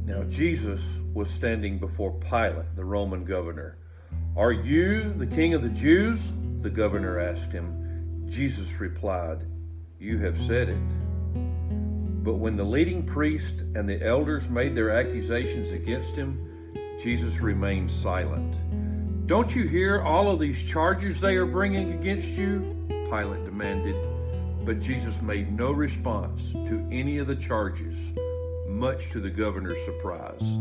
Now Jesus was standing before Pilate, the Roman governor. "Are you the king of the Jews?" the governor asked him. Jesus replied, "You have said it." But when the leading priest and the elders made their accusations against him, Jesus remained silent. "Don't you hear all of these charges they are bringing against you?" Pilate demanded. But Jesus made no response to any of the charges, much to the governor's surprise.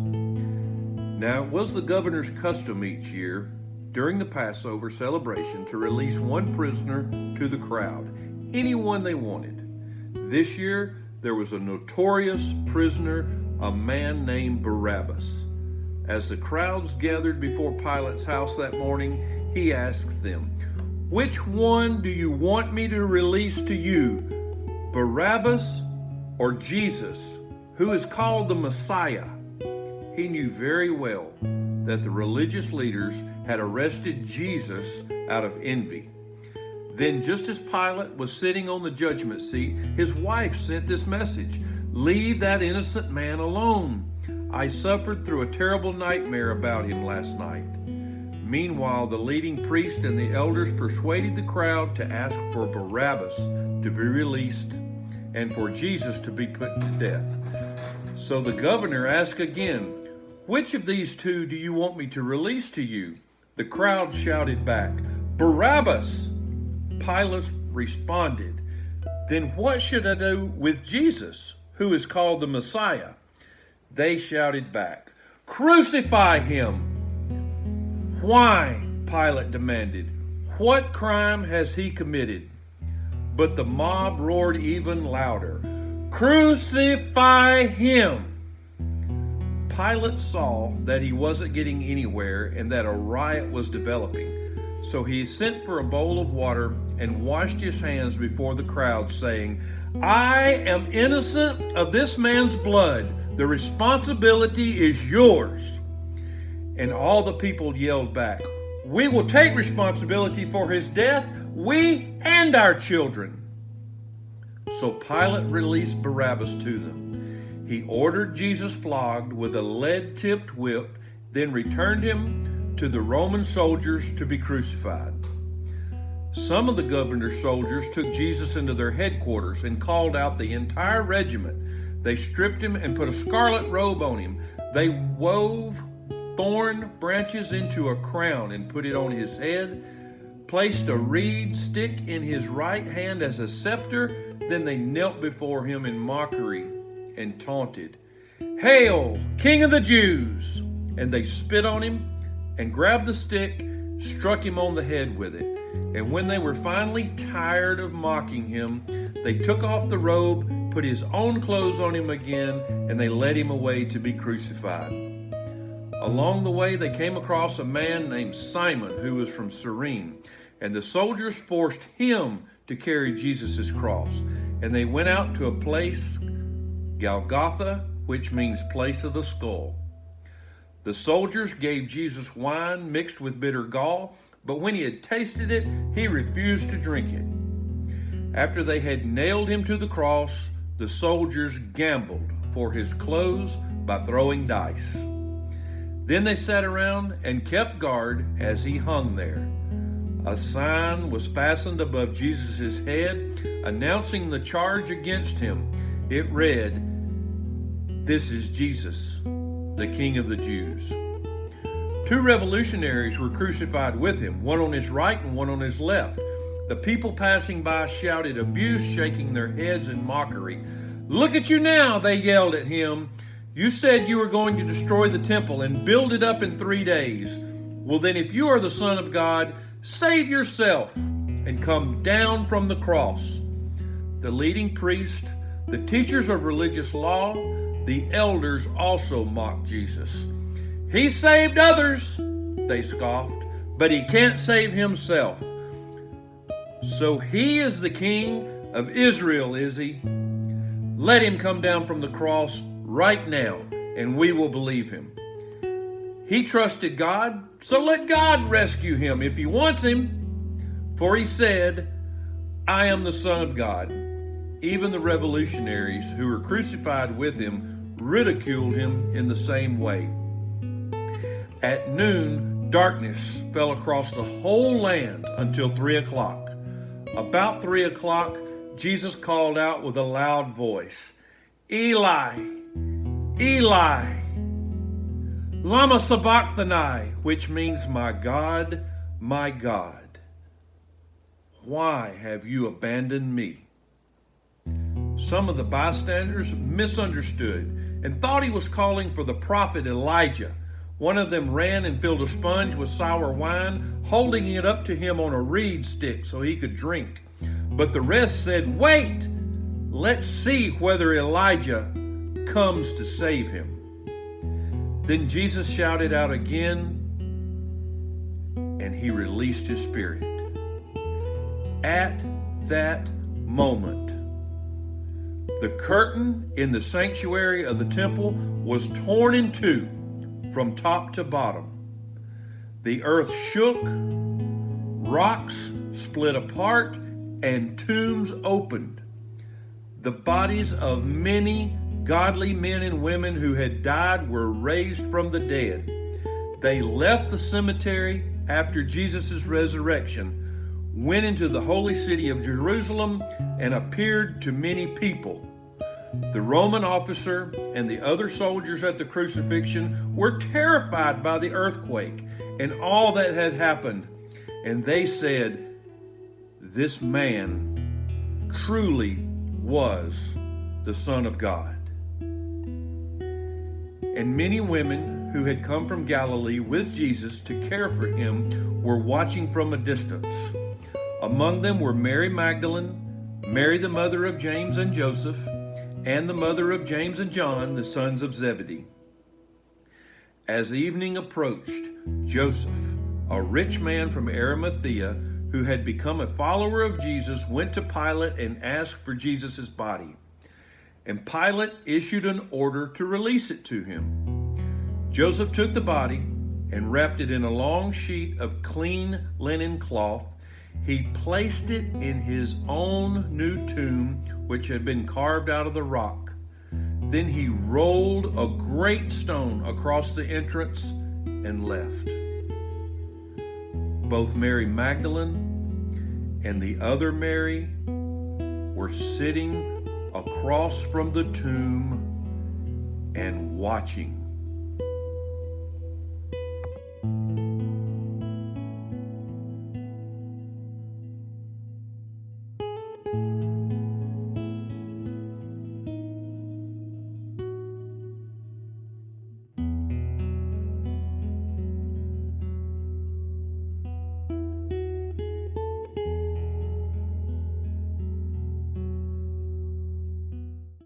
Now it was the governor's custom each year during the Passover celebration to release one prisoner to the crowd, anyone they wanted. This year there was a notorious prisoner, a man named Barabbas. As the crowds gathered before Pilate's house that morning, he asked them, "Which one do you want me to release to you, Barabbas or Jesus, who is called the Messiah?" He knew very well that the religious leaders had arrested Jesus out of envy. Then, just as Pilate was sitting on the judgment seat, his wife sent this message: "Leave that innocent man alone. I suffered through a terrible nightmare about him last night." Meanwhile, the leading priest and the elders persuaded the crowd to ask for Barabbas to be released and for Jesus to be put to death. So the governor asked again, "Which of these two do you want me to release to you?" The crowd shouted back, "Barabbas!" Pilate responded, "Then what should I do with Jesus, who is called the Messiah?" They shouted back, "Crucify him!" "Why?" Pilate demanded. "What crime has he committed?" But the mob roared even louder, "Crucify him!" Pilate saw that he wasn't getting anywhere and that a riot was developing. So he sent for a bowl of water and washed his hands before the crowd, saying, "I am innocent of this man's blood. The responsibility is yours." And all the people yelled back, "We will take responsibility for his death, we and our children." So Pilate released Barabbas to them. He ordered Jesus flogged with a lead-tipped whip, then returned him to the Roman soldiers to be crucified. Some of the governor's soldiers took Jesus into their headquarters and called out the entire regiment. They stripped him and put a scarlet robe on him. They wove thorn branches into a crown and put it on his head, placed a reed stick in his right hand as a scepter. Then they knelt before him in mockery and taunted, "Hail, King of the Jews!" And they spit on him and grabbed the stick, struck him on the head with it. And when they were finally tired of mocking him, they took off the robe, put his own clothes on him again, and they led him away to be crucified. Along the way, they came across a man named Simon who was from Cyrene, and the soldiers forced him to carry Jesus' cross. And they went out to a place, Golgotha, which means place of the skull. The soldiers gave Jesus wine mixed with bitter gall, but when he had tasted it, he refused to drink it. After they had nailed him to the cross, the soldiers gambled for his clothes by throwing dice. Then they sat around and kept guard as he hung there. A sign was fastened above Jesus' head, announcing the charge against him. It read, "This is Jesus, the King of the Jews." 2 revolutionaries were crucified with him, one on his right and one on his left. The people passing by shouted abuse, shaking their heads in mockery. "Look at you now," they yelled at him. "You said you were going to destroy the temple and build it up in 3 days. Well, then if you are the Son of God, save yourself and come down from the cross." The leading priest, the teachers of religious law, the elders also mocked Jesus. "He saved others," they scoffed, "but he can't save himself. So he is the King of Israel, is he? Let him come down from the cross right now, and we will believe him. He trusted God, so let God rescue him if he wants him. For he said, 'I am the Son of God.'" Even the revolutionaries who were crucified with him ridiculed him in the same way. At noon, darkness fell across the whole land until 3 o'clock. About 3 o'clock, Jesus called out with a loud voice, "Eli, Eli, lama sabachthani," which means, my God, why have you abandoned me?" Some of the bystanders misunderstood and thought he was calling for the prophet Elijah. One of them ran and filled a sponge with sour wine, holding it up to him on a reed stick so he could drink. But the rest said, "Wait, let's see whether Elijah comes to save him." Then Jesus shouted out again, and he released his spirit. At that moment, the curtain in the sanctuary of the temple was torn in two from top to bottom. The earth shook, rocks split apart, and tombs opened. The bodies of many godly men and women who had died were raised from the dead. They left the cemetery after Jesus' resurrection, went into the holy city of Jerusalem, and appeared to many people. The Roman officer and the other soldiers at the crucifixion were terrified by the earthquake and all that had happened, and they said, "This man truly was the Son of God." And many women who had come from Galilee with Jesus to care for him were watching from a distance. Among them were Mary Magdalene, Mary the mother of James and Joseph, and the mother of James and John, the sons of Zebedee. As evening approached, Joseph, a rich man from Arimathea, who had become a follower of Jesus, went to Pilate and asked for Jesus' body. And Pilate issued an order to release it to him. Joseph took the body and wrapped it in a long sheet of clean linen cloth. He placed it in his own new tomb, which had been carved out of the rock. Then he rolled a great stone across the entrance and left. Both Mary Magdalene and the other Mary were sitting across from the tomb and watching.